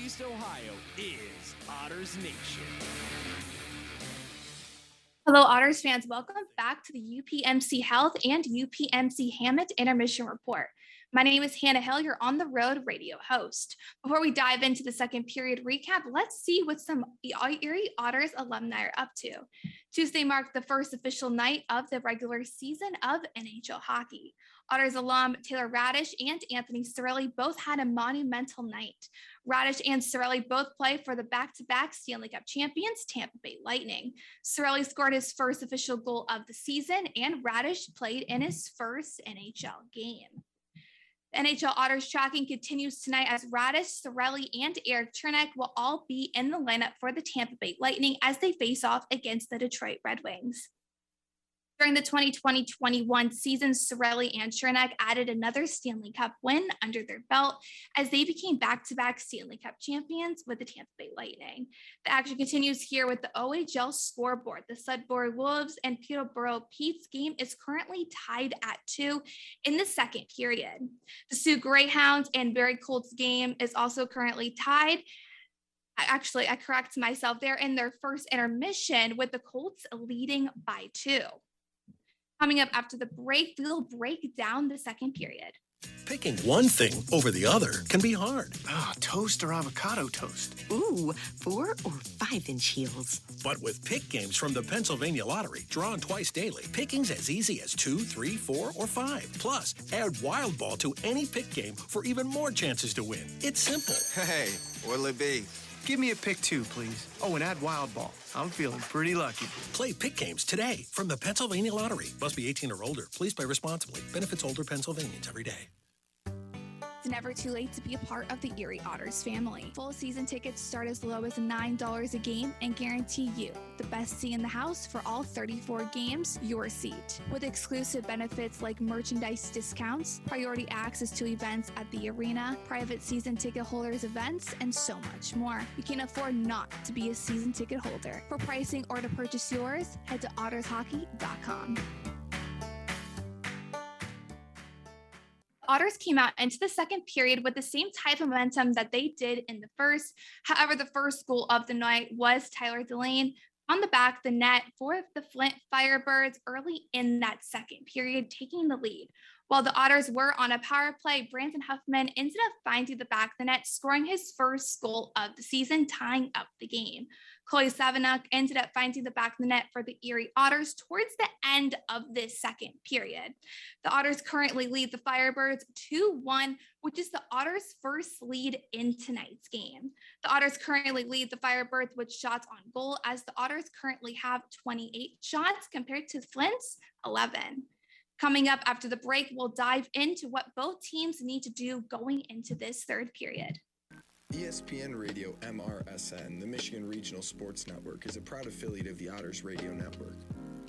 Northeast Ohio is Otters Nation. Hello, Otters fans. Welcome back to the UPMC Health and UPMC Hammett Intermission Report. My name is Hannah Hill, your on the road radio host. Before we dive into the second period recap, let's see what some Erie Otters alumni are up to. Tuesday marked the first official night of the regular season of NHL hockey. Otters alum Taylor Radish and Anthony Cirelli both had a monumental night. Radish and Cirelli both play for the back-to-back Stanley Cup champions, Tampa Bay Lightning. Cirelli scored his first official goal of the season, and Radish played in his first NHL game. The NHL Otters tracking continues tonight as Radish, Cirelli, and Eric Chernak will all be in the lineup for the Tampa Bay Lightning as they face off against the Detroit Red Wings. During the 2020-21 season, Cirelli and Chernak added another Stanley Cup win under their belt as they became back-to-back Stanley Cup champions with the Tampa Bay Lightning. The action continues here with the OHL scoreboard. The Sudbury Wolves and Peterborough Pete's game is currently tied at 2 in the second period. The Sioux Greyhounds and Barry Colts game is also currently tied. Actually, I correct myself. They're in their first intermission with the Colts leading by 2. Coming up after the break, we'll break down the second period. Picking one thing over the other can be hard. Toast or avocado toast? Ooh, 4 or 5-inch heels. But with pick games from the Pennsylvania Lottery, drawn twice daily, picking's as easy as 2, 3, 4, or 5. Plus, add Wild Ball to any pick game for even more chances to win. It's simple. Hey, what'll it be? Give me a pick 2, please. Oh, and add Wild Ball. I'm feeling pretty lucky. Play pick games today from the Pennsylvania Lottery. Must be 18 or older. Please play responsibly. Benefits older Pennsylvanians every day. It's never too late to be a part of the Erie Otters family. Full season tickets start as low as $9 a game and guarantee you the best seat in the house for all 34 games, your seat. With exclusive benefits like merchandise discounts, priority access to events at the arena, private season ticket holders events, and so much more. You can't afford not to be a season ticket holder. For pricing or to purchase yours, head to ottershockey.com. Otters came out into the second period with the same type of momentum that they did in the first. However, the first goal of the night was Tyler Delane on the back of the net for the Flint Firebirds early in that second period, taking the lead. While the Otters were on a power play, Brandon Huffman ended up finding the back of the net, scoring his first goal of the season, tying up the game. Chloe Savanuk ended up finding the back of the net for the Erie Otters towards the end of this second period. The Otters currently lead the Firebirds 2-1, which is the Otters' first lead in tonight's game. The Otters currently lead the Firebirds with shots on goal, as the Otters currently have 28 shots compared to Flint's 11. Coming up after the break, we'll dive into what both teams need to do going into this third period. ESPN Radio MRSN, the Michigan Regional Sports Network, is a proud affiliate of the Otters Radio Network.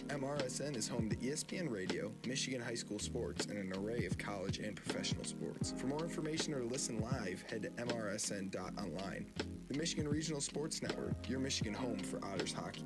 MRSN is home to ESPN Radio, Michigan High School sports, and an array of college and professional sports. For more information or to listen live, head to mrsn.online. The Michigan Regional Sports Network, your Michigan home for Otters hockey.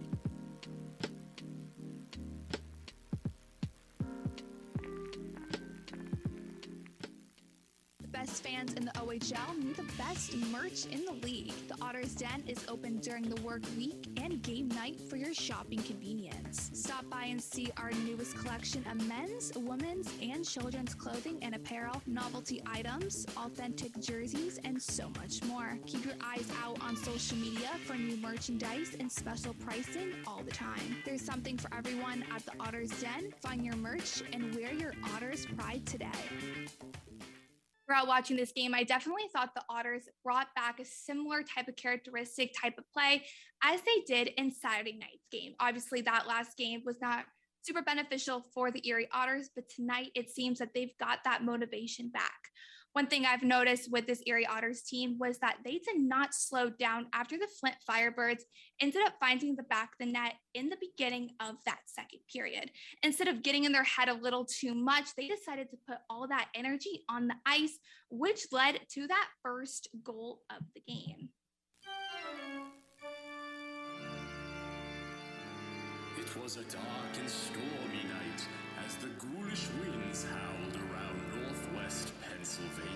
Best fans in the OHL need the best merch in the league. The Otters Den is open during the work week and game night for your shopping convenience. Stop by and see our newest collection of men's, women's, and children's clothing and apparel, novelty items, authentic jerseys, and so much more. Keep your eyes out on social media for new merchandise and special pricing all the time. There's something for everyone at the Otters Den. Find your merch and wear your Otters pride today. Throughout watching this game, I definitely thought the Otters brought back a similar type of characteristic type of play as they did in Saturday night's game. Obviously, that last game was not super beneficial for the Erie Otters, but tonight it seems that they've got that motivation back. One thing I've noticed with this Erie Otters team was that they did not slow down after the Flint Firebirds ended up finding the back of the net in the beginning of that second period. Instead of getting in their head a little too much, they decided to put all that energy on the ice, which led to that first goal of the game. It was a dark and stormy night as the ghoulish winds howled around northwest Pennsylvania.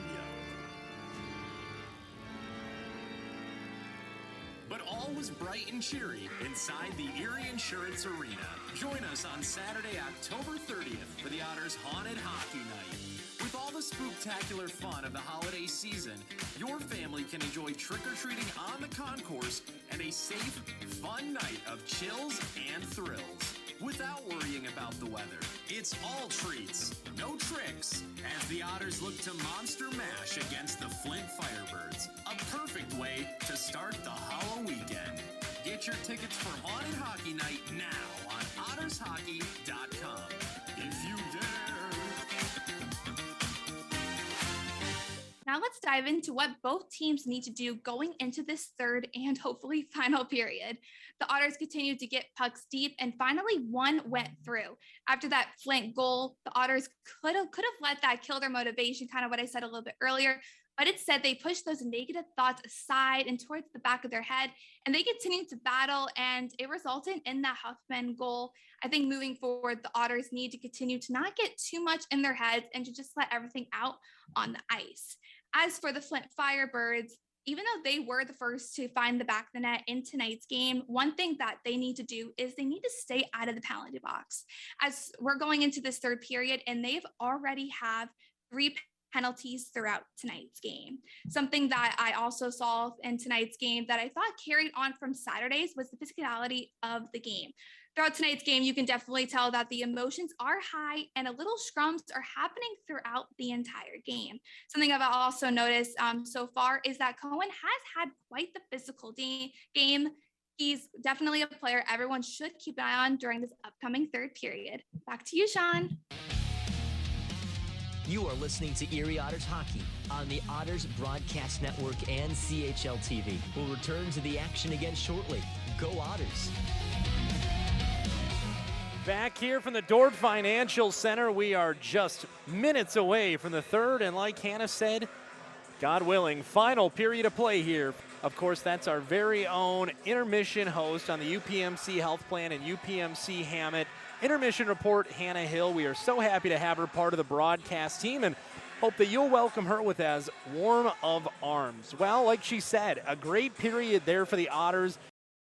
but all was bright and cheery inside the Erie Insurance Arena. Join us on Saturday, October 30th for the Otters Haunted Hockey Night. With all the spooktacular fun of the holiday season, your family can enjoy trick-or-treating on the concourse and a safe, fun night of chills and thrills. Without worrying about the weather, it's all treats, no tricks, as the Otters look to monster mash against the Flint Firebirds. A perfect way to start the Hollow weekend. Get your tickets for Haunted Hockey Night now on ottershockey.com. If you dare. Now let's dive into what both teams need to do going into this third and hopefully final period. The Otters continued to get pucks deep, and finally one went through. After that Flint goal, the Otters could have let that kill their motivation, kind of what I said a little bit earlier, but instead they pushed those negative thoughts aside and towards the back of their head, and they continued to battle, and it resulted in that Huffman goal. I think moving forward, the Otters need to continue to not get too much in their heads and to just let everything out on the ice. As for the Flint Firebirds, even though they were the first to find the back of the net in tonight's game, one thing that they need to do is they need to stay out of the penalty box. As we're going into this third period, and they've already have 3 penalties throughout tonight's game. Something that I also saw in tonight's game that I thought carried on from Saturdays was the physicality of the game. Throughout tonight's game, you can definitely tell that the emotions are high and a little scrums are happening throughout the entire game. Something I've also noticed so far is that Cohen has had quite the physical game. He's definitely a player everyone should keep an eye on during this upcoming third period. Back to you, Sean. You are listening to Erie Otters Hockey on the Otters Broadcast Network and CHL TV. We'll return to the action again shortly. Go Otters! Back here from the Dort Financial Center, we are just minutes away from the third, and like Hannah said, God willing, final period of play here. Of course, that's our very own intermission host on the UPMC Health Plan and UPMC Hammett Intermission Report, Hannah Hill. We are so happy to have her part of the broadcast team and hope that you'll welcome her with as warm of arms. Well, like she said, a great period there for the Otters.